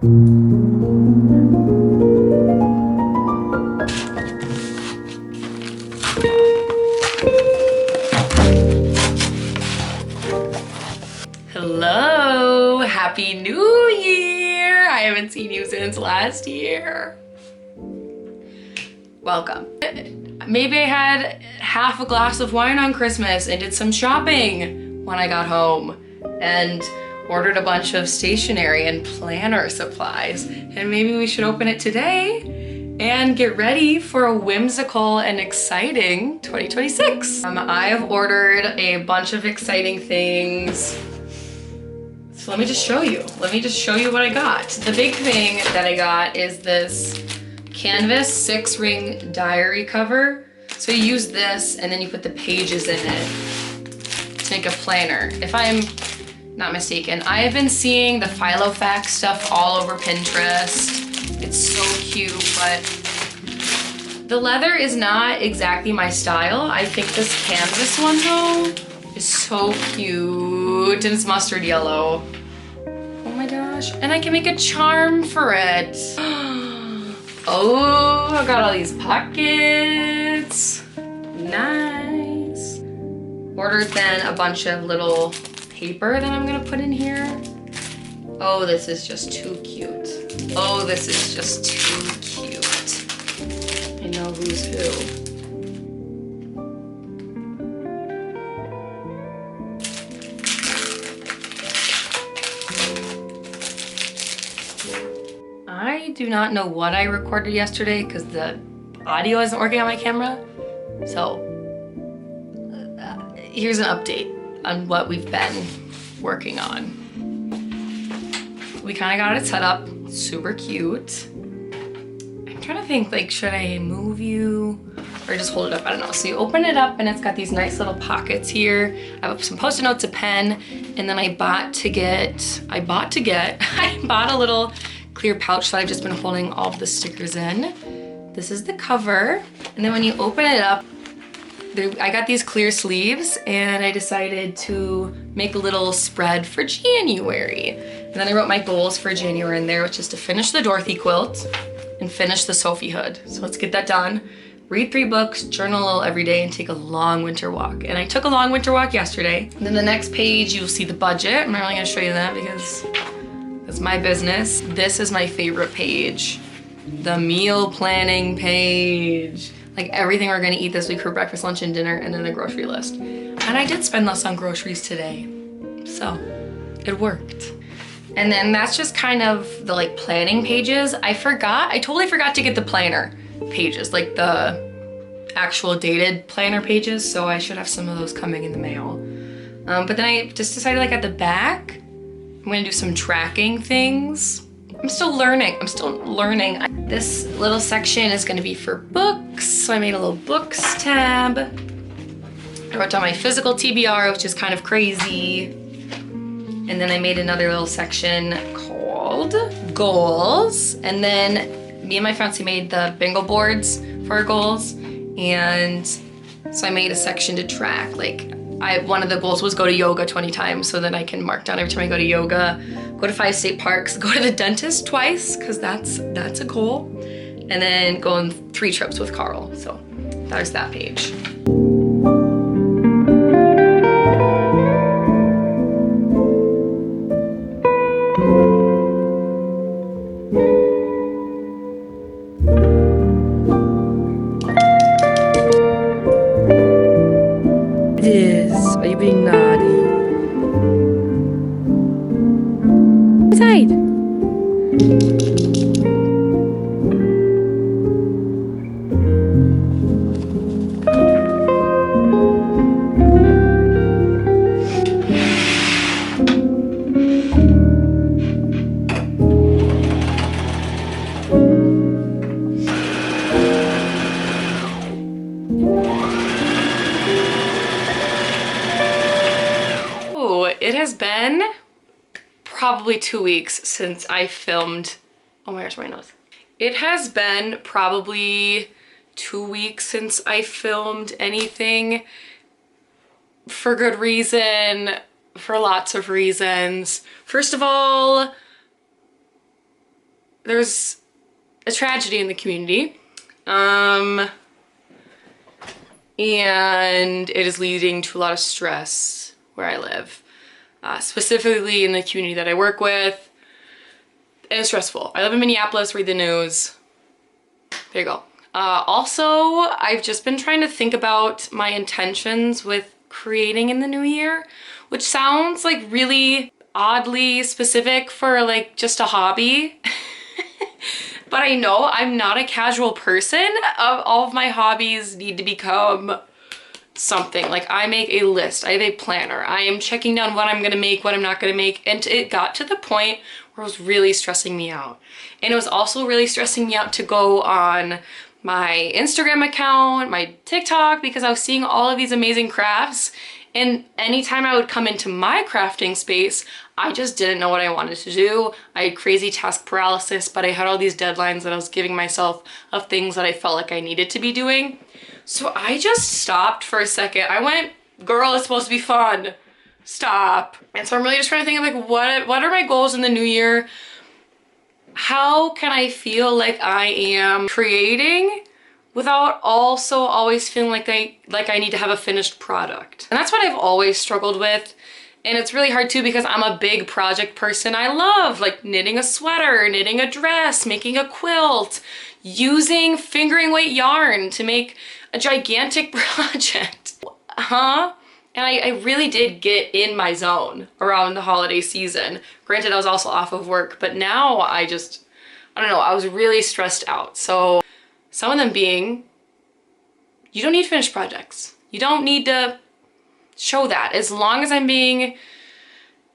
Hello, Happy New Year! I haven't seen you since last year. Welcome. Maybe I had half a glass of wine on Christmas and did some shopping when I got home and ordered a bunch of stationery and planner supplies. And maybe we should open it today and get ready for a whimsical and exciting 2026. I have ordered a bunch of exciting things. So let me just show you. Let me just show you what I got. The big thing that I got is this canvas 6-ring diary cover. So you use this and then you put the pages in it to make a planner. If I'm not mistaken, I have been seeing the Filofax stuff all over Pinterest. It's so cute, but the leather is not exactly my style. I think this canvas one though is so cute, and it's mustard yellow. Oh my gosh, and I can make a charm for it. Oh, I got all these pockets. Nice. Ordered then a bunch of little paper that I'm gonna put in here. Oh, this is just too cute. Oh, this is just too cute. I know who's who. I do not know what I recorded yesterday because the audio isn't working on my camera. So here's an update on what we've been working on. We kind of got it set up, super cute. I'm trying to think, like, should I move you or just hold it up? I don't know. So you open it up and it's got these nice little pockets here. I have some Post-it notes, a pen, and then I bought a little clear pouch that I've just been holding all of the stickers in. This is the cover. And then when you open it up, I got these clear sleeves and I decided to make a little spread for January. And then I wrote my goals for January in there, which is to finish the Dorothy quilt and finish the Sophie hood. So let's get that done. Read 3 books, journal a little every day, and take a long winter walk. And I took a long winter walk yesterday. And then the next page, you'll see the budget. I'm not really gonna show you that because that's my business. This is my favorite page, the meal planning page. Like everything we're gonna eat this week for breakfast, lunch, and dinner, and then the grocery list. And I did spend less on groceries today, so it worked. And then that's just kind of the like planning pages. I totally forgot to get the planner pages, like the actual dated planner pages, so I should have some of those coming in the mail. But then I just decided, like, at the back, I'm gonna do some tracking things. I'm still learning. This little section is gonna be for books, so I made a little books tab. I wrote down my physical TBR, which is kind of crazy. And then I made another little section called goals. And then me and my fiance made the bingo boards for our goals. And so I made a section to track, like, one of the goals was go to yoga 20 times, so then I can mark down every time I go to yoga, go to 5 state parks, go to the dentist twice, because that's a goal, and then go on 3 trips with Carl. So there's that page. Are you being naughty? Inside. It has been probably 2 weeks since I filmed. Oh my gosh, my nose. It has been probably 2 weeks since I filmed anything, for good reason, for lots of reasons. First of all, there's a tragedy in the community. And it is leading to a lot of stress where I live, specifically in the community that I work with. And it's stressful. I live in Minneapolis, read the news. There you go. Also, I've just been trying to think about my intentions with creating in the new year, which sounds like really oddly specific for like just a hobby. But I know I'm not a casual person. All of my hobbies need to become something. Like I make a list, I have a planner. I am checking down what I'm gonna make, what I'm not gonna make. And it got to the point where it was really stressing me out. And it was also really stressing me out to go on my Instagram account, my TikTok, because I was seeing all of these amazing crafts. And anytime I would come into my crafting space, I just didn't know what I wanted to do. I had crazy task paralysis, but I had all these deadlines that I was giving myself of things that I felt like I needed to be doing. So I just stopped for a second. I went, girl, it's supposed to be fun. Stop. And so I'm really just trying to think of like, what are my goals in the new year? How can I feel like I am creating without also always feeling like I need to have a finished product? And that's what I've always struggled with. And it's really hard too because I'm a big project person. I love like knitting a sweater, knitting a dress, making a quilt, using fingering weight yarn to make a gigantic project. And I really did get in my zone around the holiday season. Granted, I was also off of work, but now I don't know, I was really stressed out. So some of them being, you don't need finished projects. You don't need to show that. As long as I'm being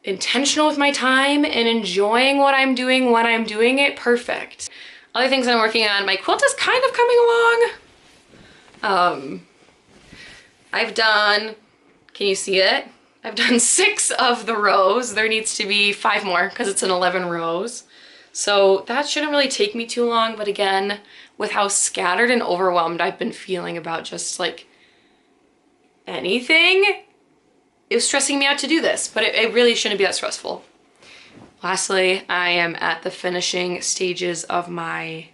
intentional with my time and enjoying what I'm doing when I'm doing it, perfect. Other things I'm working on, my quilt is kind of coming along. I've done, can you see it? I've done 6 of the rows. There needs to be 5 more because it's an 11 rows. So that shouldn't really take me too long, but again, with how scattered and overwhelmed I've been feeling about just like anything, it was stressing me out to do this, but it really shouldn't be that stressful. Lastly, I am at the finishing stages of my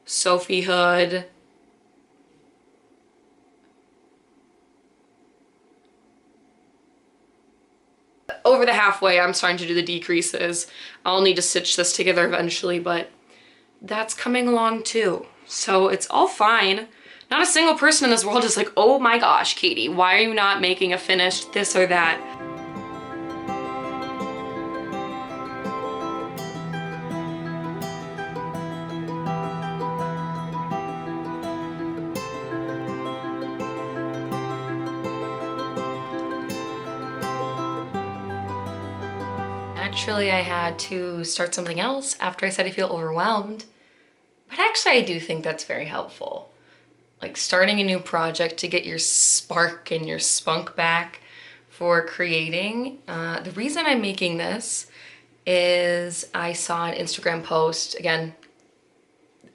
Sophie hood. Over the halfway, I'm starting to do the decreases. I'll need to stitch this together eventually, but that's coming along too. So it's all fine. Not a single person in this world is like, oh my gosh, Katie, why are you not making a finished this or that? Naturally, I had to start something else after I said I feel overwhelmed. But actually, I do think that's very helpful. Like starting a new project to get your spark and your spunk back for creating. The reason I'm making this is I saw an Instagram post. Again,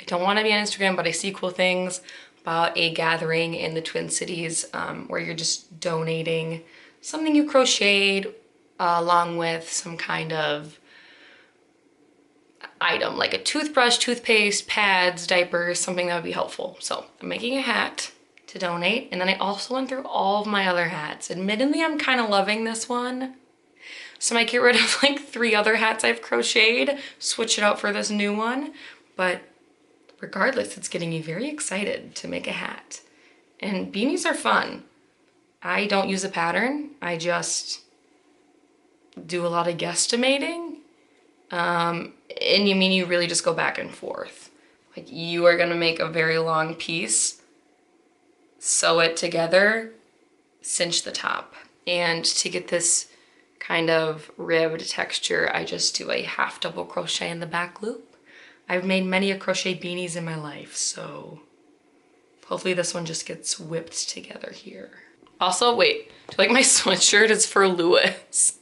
I don't want to be on Instagram, but I see cool things about a gathering in the Twin Cities where you're just donating something you crocheted along with some kind of item like a toothbrush, toothpaste, pads, diapers, something that would be helpful. So I'm making a hat to donate, and then I also went through all of my other hats. Admittedly, I'm kind of loving this one. So I might get rid of like 3 other hats I've crocheted, switch it out for this new one. But regardless, it's getting me very excited to make a hat. And beanies are fun. I don't use a pattern. I just do a lot of guesstimating. And you really just go back and forth. Like you are gonna make a very long piece, sew it together, cinch the top. And to get this kind of ribbed texture, I just do a half double crochet in the back loop. I've made many a crochet beanies in my life, so hopefully this one just gets whipped together here. Also, wait, do you like my sweatshirt? It's for Lewis.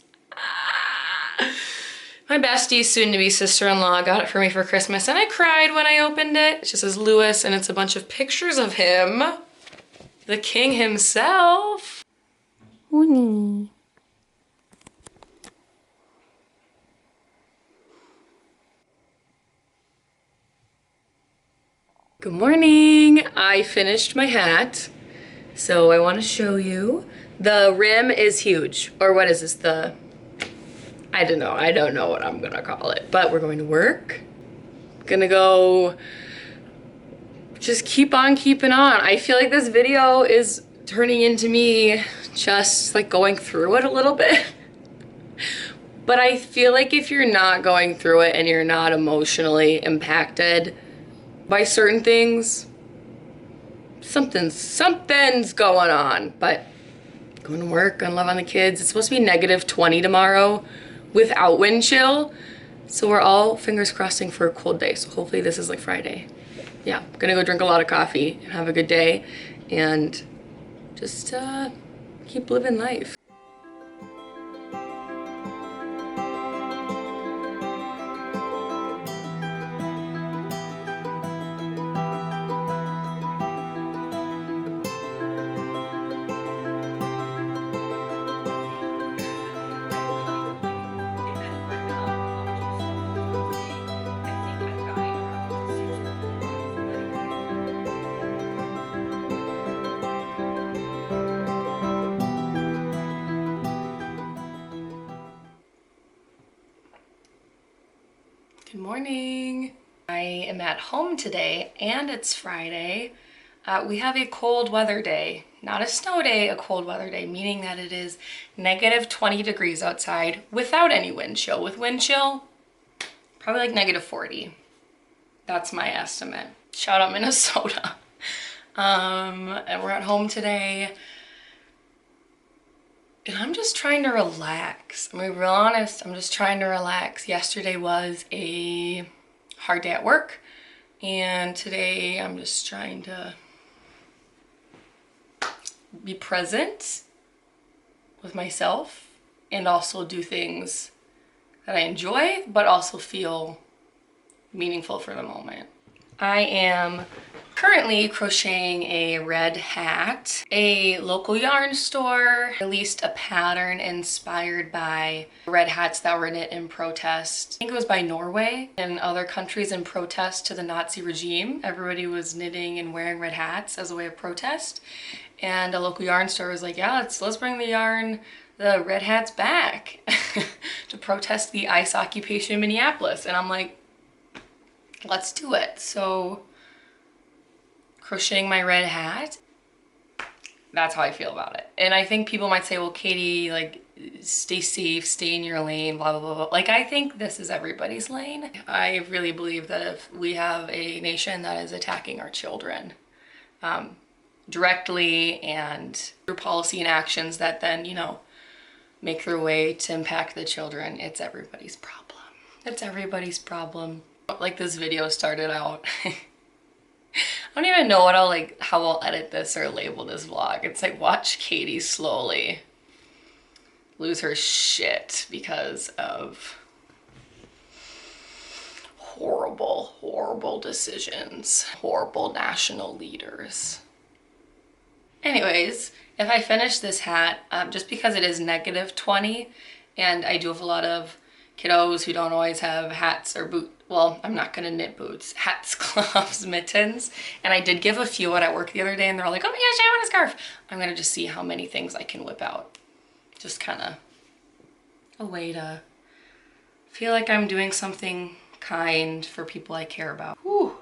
My bestie, soon-to-be sister-in-law, got it for me for Christmas, and I cried when I opened it. It just says Lewis, and it's a bunch of pictures of him. The king himself. Winnie. Good morning. I finished my hat, so I want to show you. The rim is huge, or what is this? I don't know what I'm gonna call it, but we're going to work. Gonna go just keep on keeping on. I feel like this video is turning into me just like going through it a little bit. But I feel like if you're not going through it and you're not emotionally impacted by certain things, something's going on. But going to work, gonna love on the kids. It's supposed to be -20 tomorrow without wind chill. So we're all fingers crossing for a cold day. So hopefully this is like Friday. Yeah, gonna go drink a lot of coffee and have a good day and just keep living life. Good morning. I am at home today and it's Friday. We have a cold weather day, not a snow day, a cold weather day, meaning that it is -20 degrees outside without any wind chill. With wind chill, probably like -40. That's my estimate. Shout out Minnesota. And we're at home today. And I'm just trying to relax. I'm gonna be real honest, I'm just trying to relax. Yesterday was a hard day at work, and today I'm just trying to be present with myself and also do things that I enjoy, but also feel meaningful for the moment. I am currently crocheting a red hat. A local yarn store released a pattern inspired by red hats that were knit in protest. I think it was by Norway and other countries in protest to the Nazi regime. Everybody was knitting and wearing red hats as a way of protest. And a local yarn store was like, yeah, let's bring the red hats back to protest the ICE occupation in Minneapolis. And I'm like, let's do it. So crocheting my red hat, that's how I feel about it. And I think people might say, well, Katie, like, stay safe, stay in your lane, blah, blah, blah, blah. Like, I think this is everybody's lane. I really believe that if we have a nation that is attacking our children directly and through policy and actions that then, you know, make their way to impact the children, it's everybody's problem. It's everybody's problem. Like this video started out, I don't even know how I'll edit this or label this vlog. It's like, watch Katie slowly lose her shit because of horrible, horrible decisions, horrible national leaders. Anyways, if I finish this hat, just because it is -20 and I do have a lot of kiddos who don't always have hats or boots. Well, I'm not gonna knit boots. Hats, gloves, mittens. And I did give a few out at work the other day and they're all like, oh my gosh, I want a scarf. I'm gonna just see how many things I can whip out. Just kind of a way to feel like I'm doing something kind for people I care about. Whew.